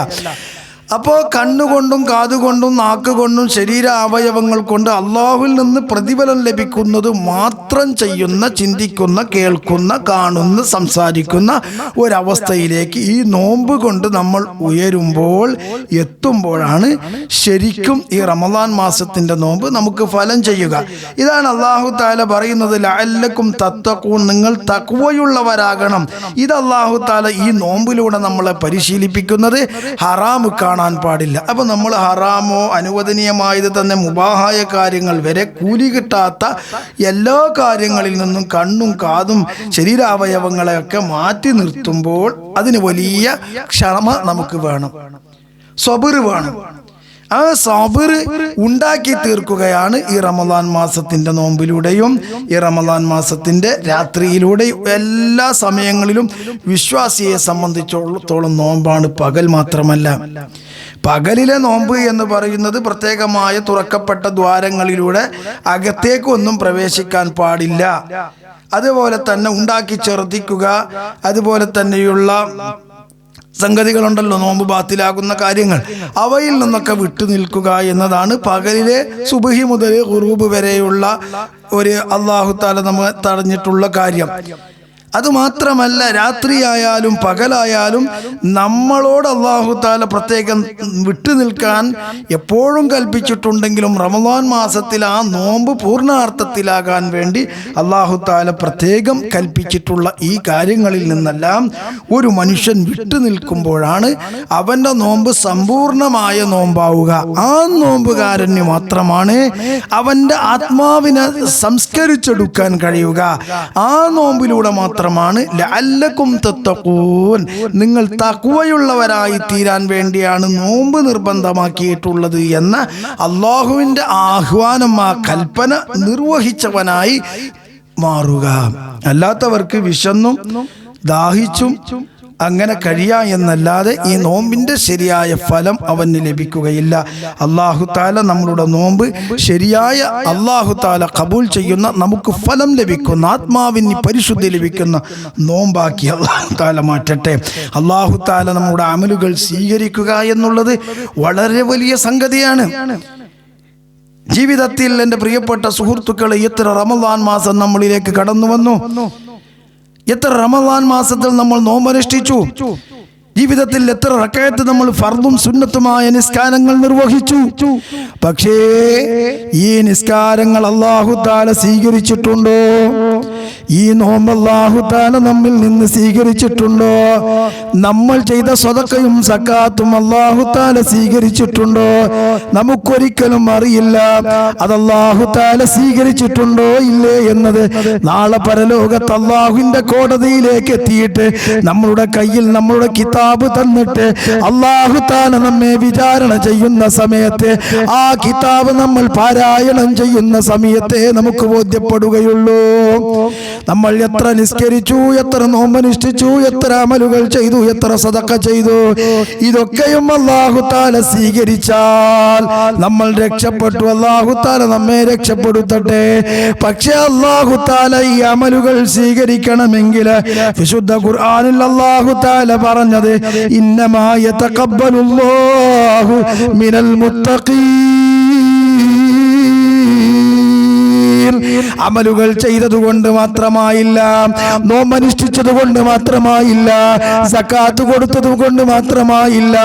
അപ്പോൾ കണ്ണുകൊണ്ടും കാതുകൊണ്ടും നാക്കുകൊണ്ടും ശരീര അവയവങ്ങൾ കൊണ്ട് അള്ളാഹുവിൽ നിന്ന് പ്രതിഫലം ലഭിക്കുന്നത് മാത്രം ചെയ്യുന്ന, ചിന്തിക്കുന്ന, കേൾക്കുന്ന, കാണുന്ന, സംസാരിക്കുന്ന ഒരവസ്ഥയിലേക്ക് ഈ നോമ്പ് കൊണ്ട് നമ്മൾ ഉയരുമ്പോൾ എത്തുമ്പോഴാണ് ശരിക്കും ഈ റമളാൻ മാസത്തിൻ്റെ നോമ്പ് നമുക്ക് ഫലം ചെയ്യുക. ഇതാണ് അല്ലാഹു തആല പറയുന്നത്, ലഅല്ലക്കും തത്തഖൂൻ, നിങ്ങൾ തഖ്വയുള്ളവരാകണം. ഇത് അല്ലാഹു തആല ഈ നോമ്പിലൂടെ നമ്മളെ പരിശീലിപ്പിക്കുന്നത്. ഹറാമ് കാണാൻ പാടില്ല. അപ്പൊ നമ്മൾ ഹറാമോ അനുവദനീയമായത് തന്നെ മുബാഹായ കാര്യങ്ങൾ വരെ കൂലി കിട്ടാത്ത എല്ലാ കാര്യങ്ങളിൽ നിന്നും കണ്ണും കാതും ശരീരാവയവങ്ങളെയൊക്കെ മാറ്റി നിർത്തുമ്പോൾ അതിന് വലിയ ക്ഷമ നമുക്ക് വേണം, സബർ വേണം. ആ സബർ ഉണ്ടാക്കി തീർക്കുകയാണ് ഈ റമളാൻ മാസത്തിന്റെ നോമ്പിലൂടെയും ഈ റമളാൻ മാസത്തിന്റെ രാത്രിയിലൂടെയും. എല്ലാ സമയങ്ങളിലും വിശ്വാസിയെ സംബന്ധിച്ചിടത്തോളം നോമ്പാണ്, പകൽ മാത്രമല്ല. പകലിലെ നോമ്പ് എന്ന് പറയുന്നത് പ്രത്യേകമായ തുറക്കപ്പെട്ട ദ്വാരങ്ങളിലൂടെ അകത്തേക്കൊന്നും പ്രവേശിക്കാൻ പാടില്ല. അതുപോലെ തന്നെ ഉണ്ടാക്കി ഛർദ്ദിക്കുക, അതുപോലെ തന്നെയുള്ള സംഗതികളുണ്ടല്ലോ, നോമ്പ് ബാത്തിലാകുന്ന കാര്യങ്ങൾ, അവയിൽ നിന്നൊക്കെ വിട്ടു നിൽക്കുക എന്നതാണ് പകലിലെ സുബ്ഹി മുതൽ ഖുറൂബ് വരെയുള്ള ഒരു അല്ലാഹു തആല നമ്മെ തടഞ്ഞിട്ടുള്ള കാര്യം. അതുമാത്രമല്ല, രാത്രിയായാലും പകലായാലും നമ്മളോട് അല്ലാഹു തആല പ്രത്യേകം വിട്ടുനിൽക്കാൻ എപ്പോഴും കൽപ്പിച്ചിട്ടുണ്ടെങ്കിലും റമളാൻ മാസത്തിൽ ആ നോമ്പ് പൂർണ്ണാർത്ഥത്തിലാകാൻ വേണ്ടി അല്ലാഹു തആല പ്രത്യേകം കൽപ്പിച്ചിട്ടുള്ള ഈ കാര്യങ്ങളിൽ നിന്നെല്ലാം ഒരു മനുഷ്യൻ വിട്ടുനിൽക്കുമ്പോഴാണ് അവൻ്റെ നോമ്പ് സമ്പൂർണമായ നോമ്പാവുക. ആ നോമ്പുകാരന് മാത്രമാണ് അവൻ്റെ ആത്മാവിനെ സംസ്കരിച്ചെടുക്കാൻ കഴിയുക. ആ നോമ്പിലൂടെ മാത്രമാണ് ലഅല്ലക്കും തത്തഖൂൻ, നിങ്ങൾ തഖ്വയുള്ളവരായി തീരാൻ വേണ്ടിയാണ് നോമ്പ് നിർബന്ധമാക്കിയിട്ടുള്ളത് എന്ന അല്ലാഹുവിൻ്റെ ആഹ്വാനം, ആ കൽപ്പന നിർവഹിച്ചവനായി മാറുക. അല്ലാത്തവർക്ക് വിശന്നും ദാഹിച്ചും അങ്ങനെ കഴിയാ എന്നല്ലാതെ ഈ നോമ്പിന്റെ ശരിയായ ഫലം അവന് ലഭിക്കുകയില്ല. അല്ലാഹു തആല നമ്മളുടെ നോമ്പ് ശരിയായ അല്ലാഹു തആല ഖബൂൽ ചെയ്യുന്ന, നമുക്ക് ഫലം ലഭിക്കുന്ന, ആത്മാവിന് പരിശുദ്ധി ലഭിക്കുന്ന നോമ്പാക്കി അല്ലാഹു തആല മാറ്റട്ടെ. അല്ലാഹു തആല നമ്മുടെ അമലുകൾ സ്വീകരിക്കുക എന്നുള്ളത് വളരെ വലിയ സംഗതിയാണ്. ജീവിതത്തിൽ എൻ്റെ പ്രിയപ്പെട്ട സുഹൃത്തുക്കളെ, എത്ര റമദാൻ മാസം നമ്മളിലേക്ക് കടന്നു വന്നു, എത്ര റമദാൻ മാസത്തിൽ നമ്മൾ നോമ്പനുഷ്ഠിച്ചു, ജീവിതത്തിൽ എത്ര റക്അത്ത് നമ്മൾ ഫർദും സുന്നത്തുമായ നിസ്കാരങ്ങൾ നിർവഹിച്ചു. പക്ഷേ ഈ നിസ്കാരങ്ങൾ അല്ലാഹു തആല സ്വീകരിച്ചിട്ടുണ്ടോ? ഈ നോമ്പ് അല്ലാഹു തആല നമ്മിൽ നിന്ന് സ്വീകരിച്ചിട്ടുണ്ടോ? നമ്മൾ ചെയ്ത സ്വതക്കയും സക്കാത്തും അല്ലാഹു തആല സ്വീകരിച്ചിട്ടുണ്ടോ? നമുക്കൊരിക്കലും അറിയില്ല അത് അല്ലാഹു തആല സ്വീകരിച്ചിട്ടുണ്ടോ ഇല്ലേ എന്നത്. നാളെ പരലോകത്ത് അല്ലാഹുവിന്റെ കോടതിയിലേക്ക് എത്തിയിട്ട് നമ്മളുടെ കയ്യിൽ നമ്മളുടെ കിതാബ് തന്നിട്ട് അല്ലാഹു തആല നമ്മെ വിചാരണ ചെയ്യുന്ന സമയത്ത് ആ കിതാബ് നമ്മൾ പാരായണം ചെയ്യുന്ന സമയത്തെ നമുക്ക് ബോധ്യപ്പെടുകയുള്ളൂ. നമ്മൾ എത്ര നിസ്കരിച്ചു, എത്ര നോമ്പനുഷ്ഠിച്ചു, എത്ര അമലുകൾ ചെയ്തു, എത്ര സദഖ ചെയ്തു, ഇതൊക്കെയും അല്ലാഹു തആല സ്വീകരിച്ചാൽ നമ്മൾ രക്ഷപ്പെട്ടു. അല്ലാഹു തആല നമ്മെ രക്ഷപ്പെടുത്തട്ടെ. പക്ഷേ അല്ലാഹു തആല ഈ അമലുകൾ സ്വീകരിക്കണമെങ്കിൽ വിശുദ്ധ ഖുർആനിൽ അല്ലാഹു തആല പറഞ്ഞത് ഇന്നമാ യതഖബ്ബലുല്ലാഹു മിനൽ മുത്തഖീൻ. അമലുകൾ ചെയ്തതുകൊണ്ട് മാത്രമായില്ല, നോമ്പനുഷ്ഠിച്ചത് കൊണ്ട് മാത്രമായില്ല, സക്കാത്ത് കൊടുത്തത് കൊണ്ട് മാത്രമായില്ല,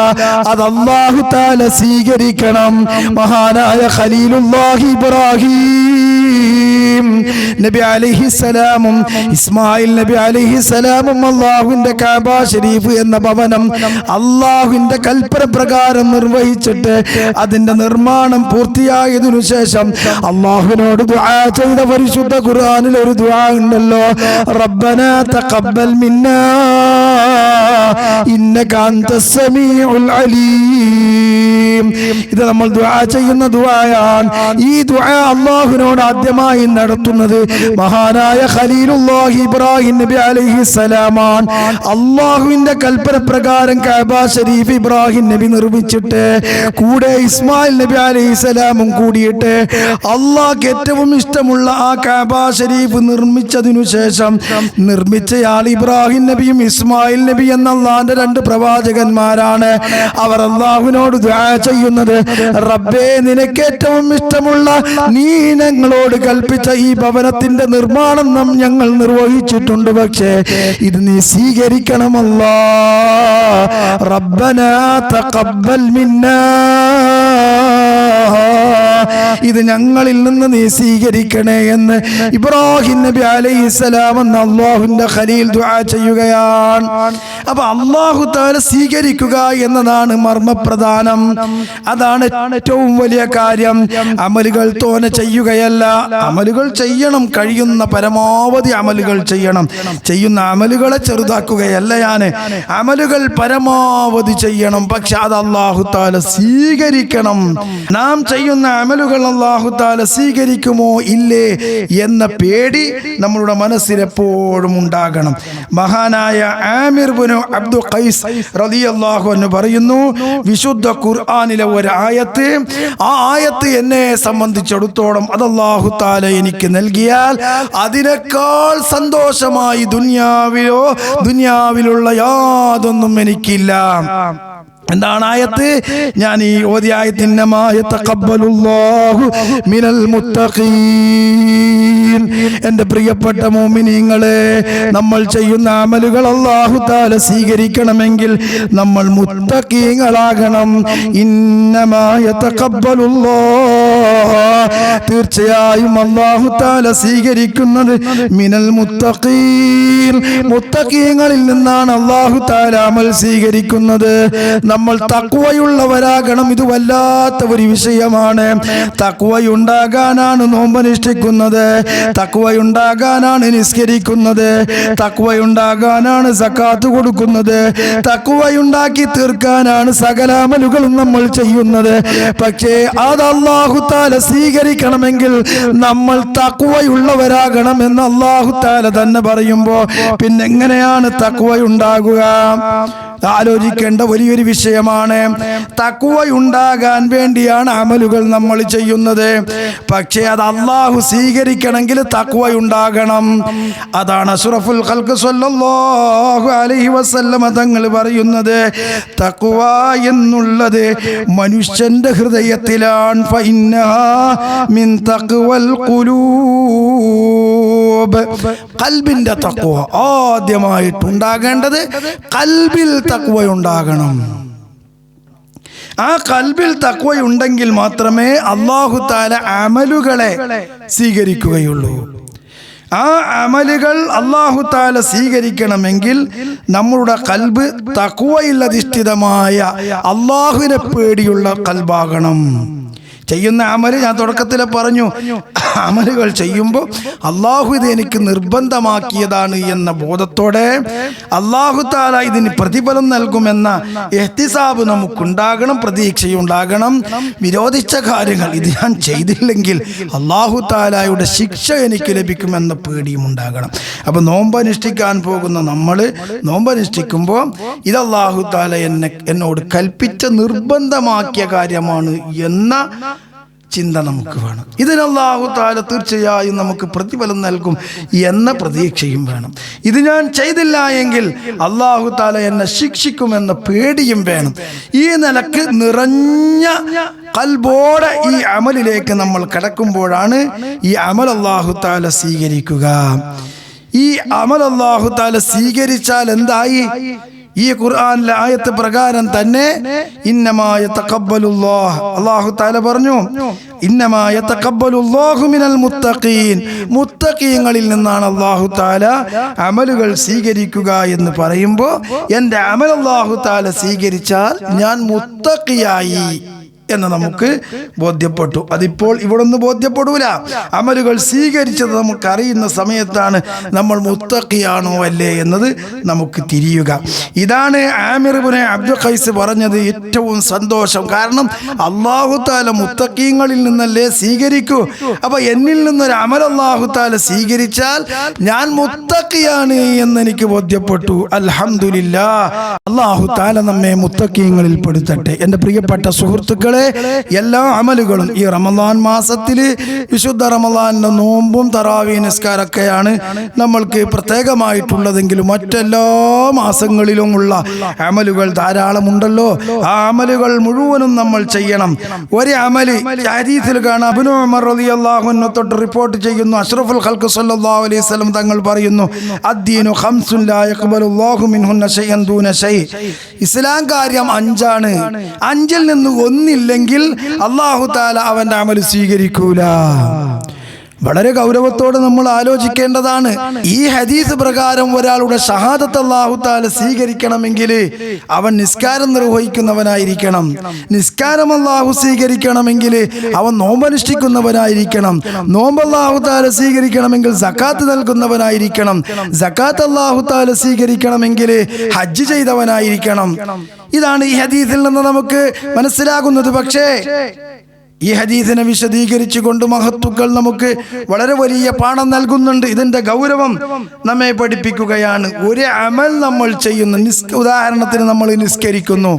അത് അല്ലാഹു തആല സ്വീകരിക്കണം. മഹാനായ ഖലീലുല്ലാഹി ഇബ്രാഹിം നബി അലൈഹിസ്സലാമും ഇസ്മായിൽ നബി അലൈഹിസ്സലാമും അല്ലാഹുവിന്റെ കഅബ ശരീഫ് എന്ന ഭവനം അല്ലാഹുവിന്റെ കൽപ്പന പ്രകാരം നിർവഹിച്ചിട്ട് അതിന്റെ നിർമ്മാണം പൂർത്തിയായതിനു ശേഷം അല്ലാഹുവിനോട് ദുആ ചെയ്ത പരിശുദ്ധ ഖുർആനിൽ ഒരു ദുആ ഉണ്ടല്ലോ, റബ്ബനാ തഖബ്ബൽ മിന്നാ ഇന്നക അൻതസ് സമീഉൽ അലീം. ഇത് നമ്മൾ ദുആ ചെയ്യുന്ന ദുആയാണ്. ഈ ദുആ അല്ലാഹുവിനോട് ആദ്യമായി നടത്തുന്നത് മഹാനായ ഖലീലുല്ലാഹി ഇബ്രാഹിം നബി അലൈഹിസ്സലാമാണ്. അല്ലാഹുവിന്റെ കൽപ്പന പ്രകാരം കഅബ ശരീഫ് ഇബ്രാഹിം നബി നിർമ്മിച്ചിട്ട് കൂടെ ഇസ്മായിൽ നബി അലൈഹിസ്സലാമും കൂടിയിട്ട് അല്ലാഹുക്ക് ഏറ്റവും ഇഷ്ടമുള്ള ആ കഅബ ശരീഫ് നിർമ്മിച്ചതിനു ശേഷം നിർമ്മിച്ചയാൾ ഇബ്രാഹിം നബിയും ഇസ്മായിൽ നബി എന്ന അല്ലാഹുവിന്റെ രണ്ട് പ്രവാചകന്മാരാണ്. അവർ അല്ലാഹുവിനോട് ദുആ ചെയ്യുന്നത്, റബ്ബേ നിനക്ക് ഏറ്റവും ഇഷ്ടമുള്ള നീ ഞങ്ങളോട് കൽപ്പിച്ച ഈ ഭവനത്തിന്റെ നിർമ്മാണം ഞങ്ങൾ നിർവഹിച്ചിട്ടുണ്ട്, പക്ഷേ ഇത് നീ സ്വീകരിക്കണമല്ലാ. റബ്ബനാ തഖബ്ബൽ മിന്നാ, ഇത് ഞങ്ങളിൽ നിന്ന് നീ സ്വീകരിക്കണേ എന്ന് ഇബ്രാഹിം നബി അലൈഹിസ്സലാം എന്ന അല്ലാഹുവിന്റെ ഖലീൽ ദുആ ചെയ്യുകയാണ്. അപ്പൊ അല്ലാഹു തആല സ്വീകരിക്കുക എന്നതാണ് മർമ്മപ്രധാനം. അതാണ് ഏറ്റവും വലിയ കാര്യം. അമലുകൾ തോനെ ചെയ്യുകയല്ല, അമലുകൾ ചെയ്യണം, കഴിയുന്ന പരമാവധി അമലുകൾ ചെയ്യണം. ചെയ്യുന്ന അമലുകളെ ചെറുതാക്കുകയല്ല ഞാൻ, അമലുകൾ പരമാവധി ചെയ്യണം. പക്ഷെ അത് അല്ലാഹു തആല സ്വീകരിക്കണം. നാം ചെയ്യുന്ന അമലുകൾ അല്ലാഹു തആല സ്വീകരിക്കുമോ ഇല്ലേ എന്ന പേടി നമ്മളുടെ മനസ്സിൽ എപ്പോഴും ഉണ്ടാകണം. മഹാനായ ആമിർ ഇബ്നു അബ്ദു ഖൈസ് റളിയല്ലാഹു അൻഹു പറയുന്നു, വിശുദ്ധ ഖുർആനിലെ ഒരു ആയത്ത്, ആ ആയത്ത് എന്നെ സംബന്ധിച്ചിടത്തോളം അത് അല്ലാഹു തആല എനിക്ക് നൽകിയാൽ അതിനേക്കാൾ സന്തോഷമായി ദുനിയാവിലുള്ള യാതൊന്നും എനിക്കില്ല. എന്താണ് ആയത്ത്? ഞാൻ ഈ ഓതിയ ആയത്ത് ഇന്നമാ യതഖബ്ബലുല്ലാഹു മിനൽ മുത്തഖീൻ. എൻ്റെ പ്രിയപ്പെട്ട മുഅ്മിനീങ്ങളെ, നമ്മൾ ചെയ്യുന്ന അമലുകൾ അല്ലാഹു തആല സ്വീകരിക്കണമെങ്കിൽ നമ്മൾ മുത്തഖീങ്ങളാകണം. ഇന്നമാ യതഖബ്ബലുല്ലാഹു, തീർച്ചയായും അല്ലാഹു തആല സ്വീകരിക്കുന്നത് മിനൽ മുത്തഖീൻ, മുത്തഖീങ്ങളിൽ നിന്നാണ് അല്ലാഹു തആല അമൽ സ്വീകരിക്കുന്നത്. നമ്മൾ തഖ്വയുള്ളവരാകണം. ഇത് വല്ലാത്ത ഒരു വിഷയമാണ്. തഖ്വയുണ്ടാകാനാണ് നോമ്പനുഷ്ഠിക്കുന്നത്. തഖ്വയുണ്ടാകാനാണ് നിസ്കരിക്കുന്നത്, തഖ്വയുണ്ടാകാനാണ് സക്കാത്ത് കൊടുക്കുന്നത്, തഖ്വയുണ്ടാക്കി തീർക്കാനാണ് സകല അമലുകളും നമ്മൾ ചെയ്യുന്നത്. പക്ഷേ അത് അല്ലാഹു തആല സ്വീകരിക്കണമെങ്കിൽ നമ്മൾ തഖ്വയുള്ളവരാകണമെന്ന് അല്ലാഹു തആല തന്നെ പറയുമ്പോൾ പിന്നെ എങ്ങനെയാണ് തഖ്വയുണ്ടാകുക? ആലോചിക്കേണ്ട വലിയൊരു വിഷയമാണ്. തഖ്വയുണ്ടാകാൻ വേണ്ടിയാണ് അമലുകൾ നമ്മൾ ചെയ്യുന്നത്. പക്ഷേ അത് അല്ലാഹു സ്വീകരിക്കണമെങ്കിൽ തഖ്വയുണ്ടാകണം. അതാണ് അഷ്റഫുൽ ഖൽഖ് സ്വല്ലല്ലാഹു അലൈഹി വസല്ലമ തങ്ങൾ പറയുന്നത്, തഖ്വ എന്നുള്ളത് മനുഷ്യന്റെ ഹൃദയത്തിലാണ്. ഫഇന്നഹാ മിൻ തഖ്വൽ ഖുലൂബ്. ഖൽബിന്റെ തഖ്വ ആദ്യമായിട്ടുണ്ടാകേണ്ടത് ഖൽബിൽ തഖ്വയുണ്ടാകണം. ആ ഖൽബിൽ തഖ്വയുണ്ടെങ്കിൽ മാത്രമേ അല്ലാഹു തആല അമലുകളെ സ്വീകരിക്കുകയുള്ളൂ. ആ അമലുകൾ അല്ലാഹു തആല സ്വീകരിക്കണമെങ്കിൽ നമ്മളുടെ ഖൽബ് തഖ്വയിൽ അധിഷ്ഠിതമായ അല്ലാഹുവിനെ പേടിയുള്ള ഖൽബാകണം. ചെയ്യുന്ന അമല് ഞാൻ തുടക്കത്തിൽ പറഞ്ഞു, അമലുകൾ ചെയ്യുമ്പോൾ അല്ലാഹു ഇത് എനിക്ക് നിർബന്ധമാക്കിയതാണ് എന്ന ബോധത്തോടെ അല്ലാഹു തആല ഇതിന് പ്രതിഫലം നൽകുമെന്ന ഇഹ്തിസാബ് നമുക്കുണ്ടാകണം, പ്രതീക്ഷയുണ്ടാകണം. വിരോധിച്ച കാര്യങ്ങൾ ഇത് ഞാൻ ചെയ്തില്ലെങ്കിൽ അല്ലാഹു തആലയുടെ ശിക്ഷ എനിക്ക് ലഭിക്കുമെന്ന പേടിയും ഉണ്ടാകണം. അപ്പം നോമ്പനുഷ്ഠിക്കാൻ പോകുന്ന നമ്മൾ നോമ്പനുഷ്ഠിക്കുമ്പോൾ ഇത് അല്ലാഹു തആല എന്നോട് കൽപ്പിച്ച നിർബന്ധമാക്കിയ കാര്യമാണ് എന്ന ചിന്ത നമുക്ക് വേണം. ഇതിന് അല്ലാഹു തആല തീർച്ചയായും നമുക്ക് പ്രതിഫലം നൽകും എന്ന പ്രതീക്ഷയും വേണം. ഇത് ഞാൻ ചെയ്തില്ല എങ്കിൽ അല്ലാഹു തആല എന്നെ ശിക്ഷിക്കുമെന്ന പേടിയും വേണം. ഈ നിലക്ക് നിറഞ്ഞ ഖൽബോടെ ഈ അമലിലേക്ക് നമ്മൾ കടക്കുമ്പോഴാണ് ഈ അമൽ അല്ലാഹു തആല സ്വീകരിക്കുക. ഈ അമൽ അല്ലാഹു തആല സ്വീകരിച്ചാൽ എന്തായി? ഈ ഖുർആനിലെ ആയത്ത് പ്രകാരം തന്നെ ഇന്നമാ യതഖബ്ബലുല്ലാഹ്, അല്ലാഹു തആല പറഞ്ഞു ഇന്നമാ യതഖബ്ബലുല്ലാഹു മിനൽ മുത്തഖീൻ, മുത്തഖീങ്ങളിൽ നിന്നാണ് അല്ലാഹു തആല അമലുകൾ സ്വീകരിക്കുക എന്ന് പറയുമ്പോൾ എൻ്റെ അമൽ അല്ലാഹു തആല സ്വീകരിച്ചാൽ ഞാൻ മുത്തഖിയായി എന്ന് നമുക്ക് ബോധ്യപ്പെട്ടു. അതിപ്പോൾ ഇവിടെ ഒന്നും ബോധ്യപ്പെടൂല. അമലുകൾ സ്വീകരിച്ചത് നമുക്ക് അറിയുന്ന സമയത്താണ് നമ്മൾ മുത്തഖിയാണോ അല്ലേ എന്നത് നമുക്ക് തിരിയുക. ഇതാണ് ആമിർ ഇബ്നു അബ്ദുൽ ഖൈസ് പറഞ്ഞത് ഏറ്റവും സന്തോഷം. കാരണം അല്ലാഹു തആല മുത്തഖീങ്ങളിൽ നിന്നല്ലേ സ്വീകരിക്കൂ. അപ്പൊ എന്നിൽ നിന്നൊരു അമൽ അല്ലാഹു തആല സ്വീകരിച്ചാൽ ഞാൻ മുത്തഖിയാണ് എന്ന് എനിക്ക് ബോധ്യപ്പെട്ടു. അൽഹംദുലില്ലാഹ്. അല്ലാഹു തആല നമ്മെ മുത്തഖീങ്ങളിൽ പെടുത്തട്ടെ. എൻ്റെ പ്രിയപ്പെട്ട സുഹൃത്തുക്കളെ, എല്ലാ അമലുകളും ഈ റമദാൻ മാസത്തിൽ വിശുദ്ധ റമദാനിന്റെ നോമ്പും തറാവീഹ് നിസ്കാരമൊക്കെയാണ് നമ്മൾക്ക് പ്രത്യേകമായിട്ടുള്ളതെങ്കിലും മറ്റെല്ലാ മാസങ്ങളിലും ഉള്ള അമലുകൾ ധാരാളമുണ്ടല്ലോ. ആ അമലുകൾ മുഴുവനും നമ്മൾ ചെയ്യണം. ഒരു അമല് ഹദീസിൽ കാണാം, ഇബ്നു ഉമർ റളിയല്ലാഹു അൻഹു തൊട്ട് റിപ്പോർട്ട് ചെയ്യുന്നു, അഷ്റഫുൽ ഖൽഖ് സ്വല്ലല്ലാഹു അലൈഹി വസല്ലം തങ്ങൾ പറയുന്നു, അദ്ദീനു ഖംസുൻ ലാ യഖ്ബലുല്ലാഹു മിൻഹുന്ന ശൈഅൻ ദൂന ശൈ. ഇസ്ലാം കാര്യം 5 ആണ്. 5-ൽ നിന്ന് ഒന്നില്ലെങ്കിൽ അല്ലാഹു തആല അവന്റെ അമൽ സ്വീകരിക്കൂല. വളരെ ഗൗരവത്തോടെ നമ്മൾ ആലോചിക്കേണ്ടതാണ്. ഈ ഹദീസ് പ്രകാരം ഒരാളുടെ ഷഹാദത്ത് അല്ലാഹു തആല സ്വീകരിക്കണമെങ്കിൽ അവൻ നിസ്കാരം നിർവഹിക്കുന്നവനായിരിക്കണം. നിസ്കാരം അല്ലാഹു സ്വീകരിക്കണമെങ്കിൽ അവൻ നോമ്പനുഷ്ഠിക്കുന്നവനായിരിക്കണം. നോമ്പ് അല്ലാഹു തആല സ്വീകരിക്കണമെങ്കിൽ സക്കാത്ത് നൽകുന്നവനായിരിക്കണം. സക്കാത്ത് അല്ലാഹു തആല സ്വീകരിക്കണമെങ്കിൽ ഹജ്ജ് ചെയ്തവനായിരിക്കണം. ഇതാണ് ഈ ഹദീസിൽ നിന്ന് നമുക്ക് മനസ്സിലാകുന്നത്. പക്ഷേ ഈ ഹദീസിനെ വിശദീകരിച്ചുകൊണ്ട് മഹത്തുക്കൾ നമുക്ക് വളരെ വലിയ പാഠം നൽകുന്നുണ്ട്. ഇതിന്റെ ഗൗരവം നമ്മെ പഠിപ്പിക്കുകയാണ്. ഒരു അമൽ നമ്മൾ ചെയ്യുന്നു, ഉദാഹരണത്തിന് നമ്മൾ നിസ്കരിക്കുന്നു,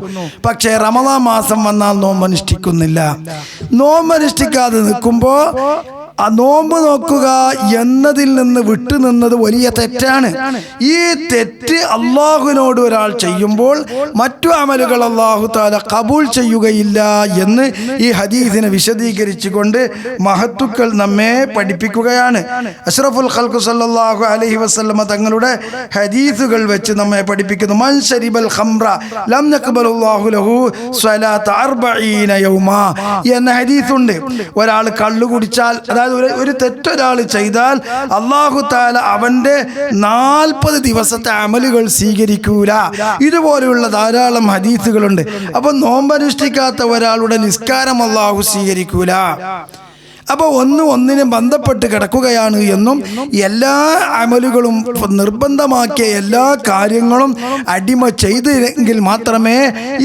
പക്ഷേ റമദാൻ മാസം വന്നാൽ നോമ്പനുഷ്ഠിക്കുന്നില്ല. നോമ്പനുഷ്ഠിക്കാതെ നിൽക്കുമ്പോൾ ആ നോമ്പ് നോക്കുക എന്നതിൽ നിന്ന് വിട്ടുനിന്നത് വലിയ തെറ്റാണ്. ഈ തെറ്റ് അള്ളാഹുവിനോട് ഒരാൾ ചെയ്യുമ്പോൾ മറ്റു അമലുകൾ അല്ലാഹു തആല ഖബൂൽ ചെയ്യുകയില്ല എന്ന് ഈ ഹദീസിനെ വിശദീകരിച്ചുകൊണ്ട് മഹത്തുക്കൾ നമ്മെ പഠിപ്പിക്കുകയാണ്. അഷ്റഫുൽ ഖൽഖ് സ്വല്ലല്ലാഹു അലൈഹി വസല്ലമ തങ്ങളുടെ ഹദീസുകൾ വെച്ച് നമ്മെ പഠിപ്പിക്കുന്നു. മൻ ശരിബൽ ഖംറ ലം യഖ്ബലുല്ലാഹു ലഹു സ്വലാത 40 യൗമാ എന്ന ഹദീസുണ്ട്. ഒരാൾ കള്ളു കുടിച്ചാൽ, അതായത് ഒരു തെറ്റൊരാൾ ചെയ്താൽ അല്ലാഹു തആല അവന്റെ 40 ദിവസത്തെ അമലുകൾ സ്വീകരിക്കൂല. ഇതുപോലെയുള്ള ധാരാളം ഹദീസുകളുണ്ട്. അപ്പൊ നോമ്പനുഷ്ഠിക്കാത്ത ഒരാളുടെ നിസ്കാരം അല്ലാഹു സ്വീകരിക്കൂല. അപ്പോൾ ഒന്നിനെ ബന്ധപ്പെട്ട് കിടക്കുകയാണ് എന്നും എല്ലാ അമലുകളും നിർബന്ധമാക്കിയ എല്ലാ കാര്യങ്ങളും അടിമ ചെയ്തെങ്കിൽ മാത്രമേ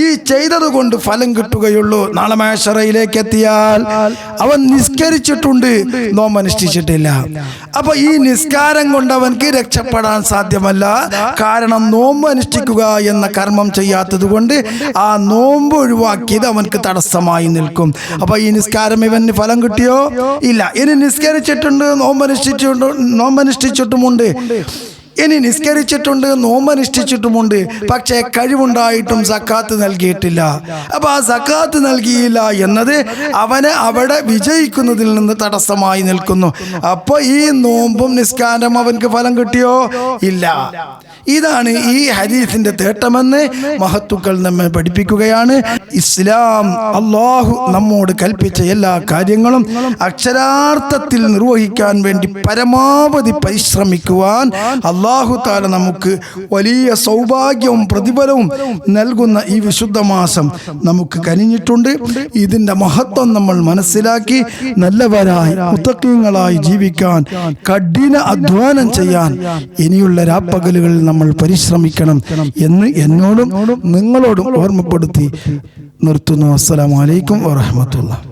ഈ ചെയ്തത് കൊണ്ട് ഫലം കിട്ടുകയുള്ളൂ. നാളെ മഹ്ശറയിലേക്ക് എത്തിയാൽ അവൻ നിസ്കരിച്ചിട്ടുണ്ട്, നോമ്പനുഷ്ഠിച്ചിട്ടില്ല. അപ്പൊ ഈ നിസ്കാരം കൊണ്ട് അവൻക്ക് രക്ഷപ്പെടാൻ സാധ്യമല്ല. കാരണം നോമ്പ് അനുഷ്ഠിക്കുക എന്ന കർമ്മം ചെയ്യാത്തത് കൊണ്ട് ആ നോമ്പ് ഒഴിവാക്കിയത് അവൻക്ക് തടസ്സമായി നിൽക്കും. അപ്പൊ ഈ നിസ്കാരം ഇവന് ഫലം കിട്ടിയോ? ഇല്ല. ഇനി നിസ്കരിച്ചിട്ടുണ്ട്, നോമ്പനുഷ്ഠിച്ചിട്ടുമുണ്ട്, ഇനി നിസ്കരിച്ചിട്ടുണ്ട്, നോമ്പനുഷ്ഠിച്ചിട്ടുമുണ്ട്, പക്ഷേ കഴിവുണ്ടായിട്ടും സക്കാത്ത് നൽകിയിട്ടില്ല. അപ്പൊ ആ സക്കാത്ത് നൽകിയില്ല എന്നത് അവനെ അവിടെ വിജയിക്കുന്നതിൽ നിന്ന് തടസ്സമായി നിൽക്കുന്നു. അപ്പൊ ഈ നോമ്പും നിസ്കാരം അവൻക്ക് ഫലം കിട്ടിയോ? ഇല്ല. ഇതാണ് ഈ ഹദീസിന്റെ തേട്ടമെന്ന് മഹത്തുക്കൾ നമ്മെ പഠിപ്പിക്കുകയാണ്. ഇസ്ലാം അള്ളാഹു നമ്മോട് കൽപ്പിച്ച എല്ലാ കാര്യങ്ങളും അക്ഷരാർത്ഥത്തിൽ നിർവഹിക്കാൻ വേണ്ടി പരമാവധി പരിശ്രമിക്കുവാൻ അള്ളാഹു താല നമുക്ക് വലിയ സൗഭാഗ്യവും പ്രതിഫലവും നൽകുന്ന ഈ വിശുദ്ധ മാസം നമുക്ക് കനിഞ്ഞിട്ടുണ്ട്. ഇതിന്റെ മഹത്വം നമ്മൾ മനസ്സിലാക്കി നല്ലവരായി മുത്തഖീങ്ങളായി ജീവിക്കാൻ, കഠിന അധ്വാനം ചെയ്യാൻ ഇനിയുള്ള രാപ്പകലുകളിൽ നമ്മൾ പരിശ്രമിക്കണം എന്ന് എന്നോടും നിങ്ങളോടും ഓർമ്മപ്പെടുത്തി നിർത്തുന്നു. അസ്സലാമു അലൈക്കും വറഹ്മത്തുള്ളാഹി.